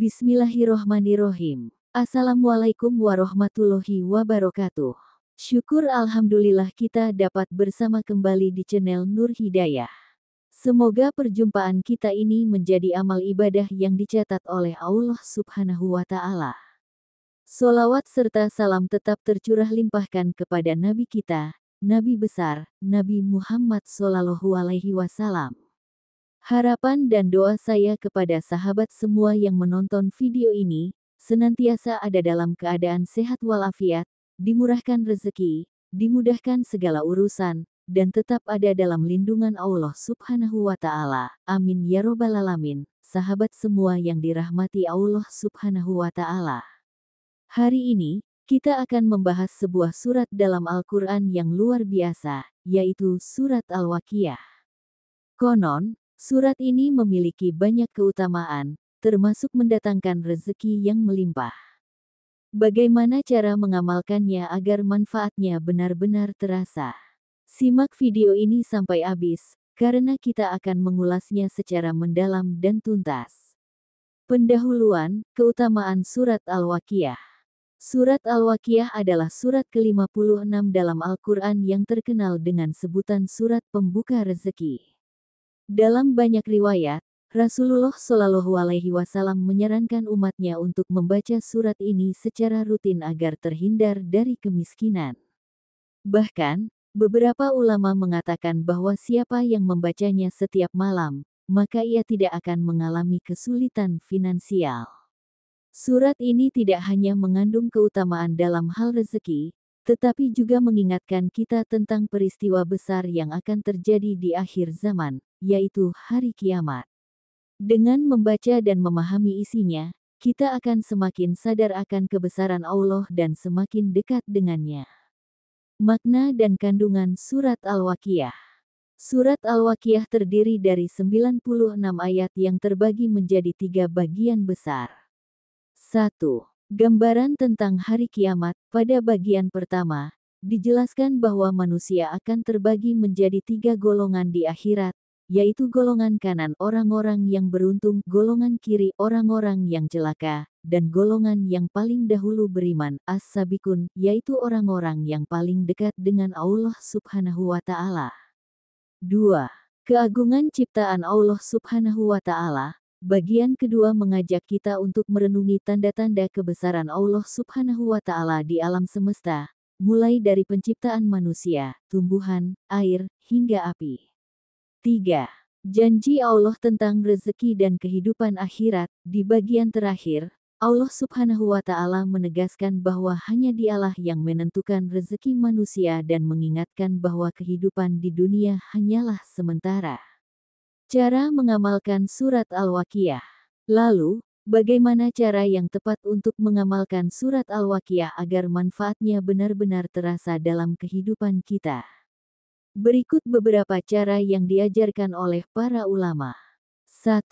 Bismillahirrohmanirrohim. Assalamualaikum warahmatullahi wabarakatuh. Syukur alhamdulillah kita dapat bersama kembali di channel Nur Hidayah. Semoga perjumpaan kita ini menjadi amal ibadah yang dicatat oleh Allah Subhanahu wa Ta'ala. Solawat serta salam tetap tercurah limpahkan kepada Nabi kita, Nabi besar, Nabi Muhammad Sallallahu Alaihi Wasallam. Harapan dan doa saya kepada sahabat semua yang menonton video ini, senantiasa ada dalam keadaan sehat walafiat, dimurahkan rezeki, dimudahkan segala urusan, dan tetap ada dalam lindungan Allah Subhanahu wa Ta'ala. Amin ya Robbal Alamin. Sahabat semua yang dirahmati Allah Subhanahu wa Ta'ala. Hari ini, kita akan membahas sebuah surat dalam Al-Quran yang luar biasa, yaitu surat Al-Waqiah. Konon, surat ini memiliki banyak keutamaan, termasuk mendatangkan rezeki yang melimpah. Bagaimana cara mengamalkannya agar manfaatnya benar-benar terasa? Simak video ini sampai habis, karena kita akan mengulasnya secara mendalam dan tuntas. Pendahuluan, keutamaan surat Al-Waqiah. Surat Al-Waqiah adalah surat ke-56 dalam Al-Quran yang terkenal dengan sebutan surat pembuka rezeki. Dalam banyak riwayat, Rasulullah Shallallahu Alaihi Wasallam menyarankan umatnya untuk membaca surat ini secara rutin agar terhindar dari kemiskinan. Bahkan, beberapa ulama mengatakan bahwa siapa yang membacanya setiap malam, maka ia tidak akan mengalami kesulitan finansial. Surat ini tidak hanya mengandung keutamaan dalam hal rezeki, tetapi juga mengingatkan kita tentang peristiwa besar yang akan terjadi di akhir zaman, yaitu hari kiamat. Dengan membaca dan memahami isinya, kita akan semakin sadar akan kebesaran Allah dan semakin dekat dengannya. Makna dan kandungan surat Al-Waqiah. Surat Al-Waqiah terdiri dari 96 ayat yang terbagi menjadi 3 bagian besar. 1. Gambaran tentang hari kiamat. Pada bagian pertama, dijelaskan bahwa manusia akan terbagi menjadi 3 golongan di akhirat, yaitu golongan kanan orang-orang yang beruntung, golongan kiri orang-orang yang celaka, dan golongan yang paling dahulu beriman, as-sabiqun, yaitu orang-orang yang paling dekat dengan Allah Subhanahu wa Ta'ala. 2. Keagungan ciptaan Allah Subhanahu wa Ta'ala. Bagian kedua mengajak kita untuk merenungi tanda-tanda kebesaran Allah Subhanahu wa Ta'ala di alam semesta, mulai dari penciptaan manusia, tumbuhan, air, hingga api. 3. Janji Allah tentang rezeki dan kehidupan akhirat. Di bagian terakhir, Allah Subhanahu wa Ta'ala menegaskan bahwa hanya Dialah yang menentukan rezeki manusia dan mengingatkan bahwa kehidupan di dunia hanyalah sementara. Cara mengamalkan surat Al-Waqiah. Lalu, bagaimana cara yang tepat untuk mengamalkan surat Al-Waqiah agar manfaatnya benar-benar terasa dalam kehidupan kita? Berikut beberapa cara yang diajarkan oleh para ulama. 1.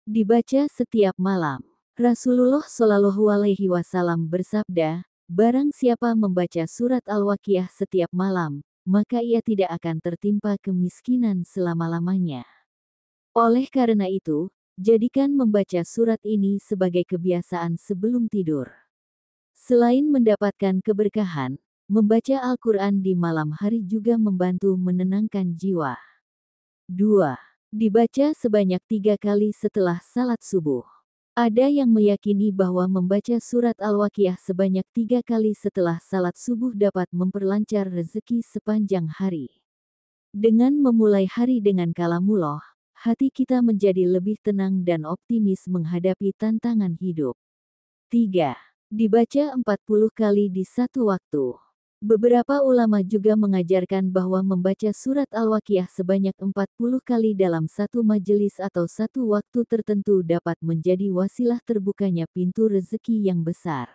Dibaca setiap malam. Rasulullah Shallallahu Alaihi Wasallam bersabda, barang siapa membaca surat Al-Waqiah setiap malam, maka ia tidak akan tertimpa kemiskinan selama-lamanya. Oleh karena itu, jadikan membaca surat ini sebagai kebiasaan sebelum tidur. Selain mendapatkan keberkahan, membaca Al-Quran di malam hari juga membantu menenangkan jiwa. 2. Dibaca sebanyak 3 kali setelah salat subuh. Ada yang meyakini bahwa membaca surat Al-Waqiah sebanyak 3 kali setelah salat subuh dapat memperlancar rezeki sepanjang hari. Dengan memulai hari dengan kalamullah, hati kita menjadi lebih tenang dan optimis menghadapi tantangan hidup. 3. Dibaca 40 kali di satu waktu. Beberapa ulama juga mengajarkan bahwa membaca surat Al-Waqiah sebanyak 40 kali dalam satu majelis atau satu waktu tertentu dapat menjadi wasilah terbukanya pintu rezeki yang besar.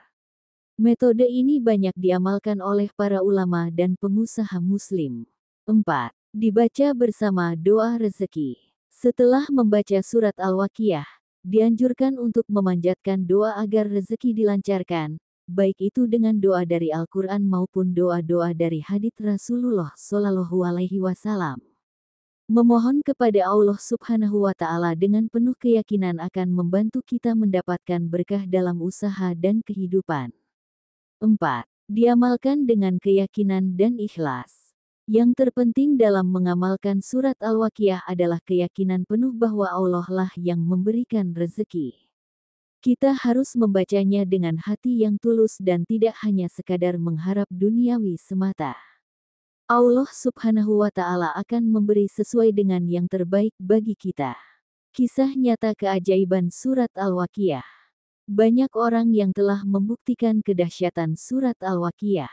Metode ini banyak diamalkan oleh para ulama dan pengusaha muslim. 4. Dibaca bersama doa rezeki. Setelah membaca surat Al-Waqiah, dianjurkan untuk memanjatkan doa agar rezeki dilancarkan, baik itu dengan doa dari Al-Quran maupun doa-doa dari hadits Rasulullah Shallallahu Alaihi Wasallam. Memohon kepada Allah Subhanahu wa Ta'ala dengan penuh keyakinan akan membantu kita mendapatkan berkah dalam usaha dan kehidupan. 4. Diamalkan dengan keyakinan dan ikhlas. Yang terpenting dalam mengamalkan surat Al-Waqiah adalah keyakinan penuh bahwa Allah lah yang memberikan rezeki. Kita harus membacanya dengan hati yang tulus dan tidak hanya sekadar mengharap duniawi semata. Allah Subhanahu wa Ta'ala akan memberi sesuai dengan yang terbaik bagi kita. Kisah nyata keajaiban surat Al-Waqiah. Banyak orang yang telah membuktikan kedahsyatan surat Al-Waqiah.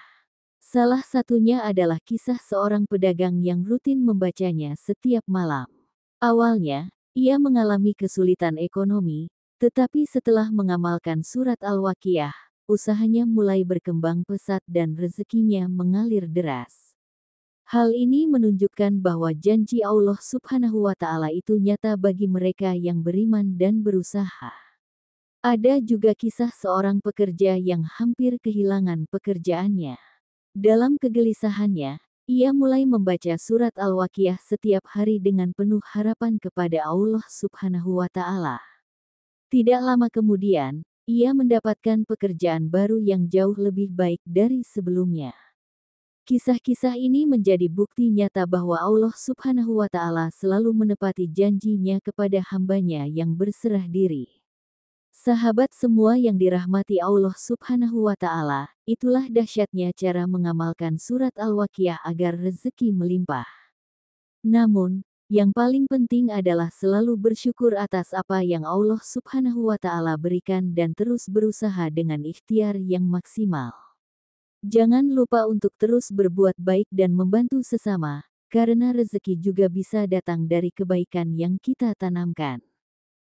Salah satunya adalah kisah seorang pedagang yang rutin membacanya setiap malam. Awalnya, ia mengalami kesulitan ekonomi, tetapi setelah mengamalkan surat Al-Waqiah, usahanya mulai berkembang pesat dan rezekinya mengalir deras. Hal ini menunjukkan bahwa janji Allah Subhanahu wa Ta'ala itu nyata bagi mereka yang beriman dan berusaha. Ada juga kisah seorang pekerja yang hampir kehilangan pekerjaannya. Dalam kegelisahannya, ia mulai membaca surat Al-Waqiah setiap hari dengan penuh harapan kepada Allah Subhanahu wa Ta'ala. Tidak lama kemudian, ia mendapatkan pekerjaan baru yang jauh lebih baik dari sebelumnya. Kisah-kisah ini menjadi bukti nyata bahwa Allah Subhanahu wa Ta'ala selalu menepati janjinya kepada hambanya yang berserah diri. Sahabat semua yang dirahmati Allah Subhanahu wa Ta'ala, itulah dahsyatnya cara mengamalkan surat Al-Waqiah agar rezeki melimpah. Namun, yang paling penting adalah selalu bersyukur atas apa yang Allah Subhanahu wa Ta'ala berikan dan terus berusaha dengan ikhtiar yang maksimal. Jangan lupa untuk terus berbuat baik dan membantu sesama, karena rezeki juga bisa datang dari kebaikan yang kita tanamkan.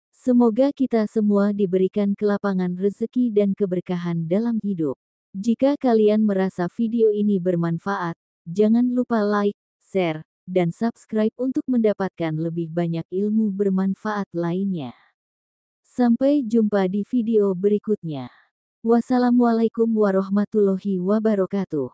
Semoga kita semua diberikan kelapangan rezeki dan keberkahan dalam hidup. Jika kalian merasa video ini bermanfaat, jangan lupa like, share, dan subscribe untuk mendapatkan lebih banyak ilmu bermanfaat lainnya. Sampai jumpa di video berikutnya. Wassalamualaikum warahmatullahi wabarakatuh.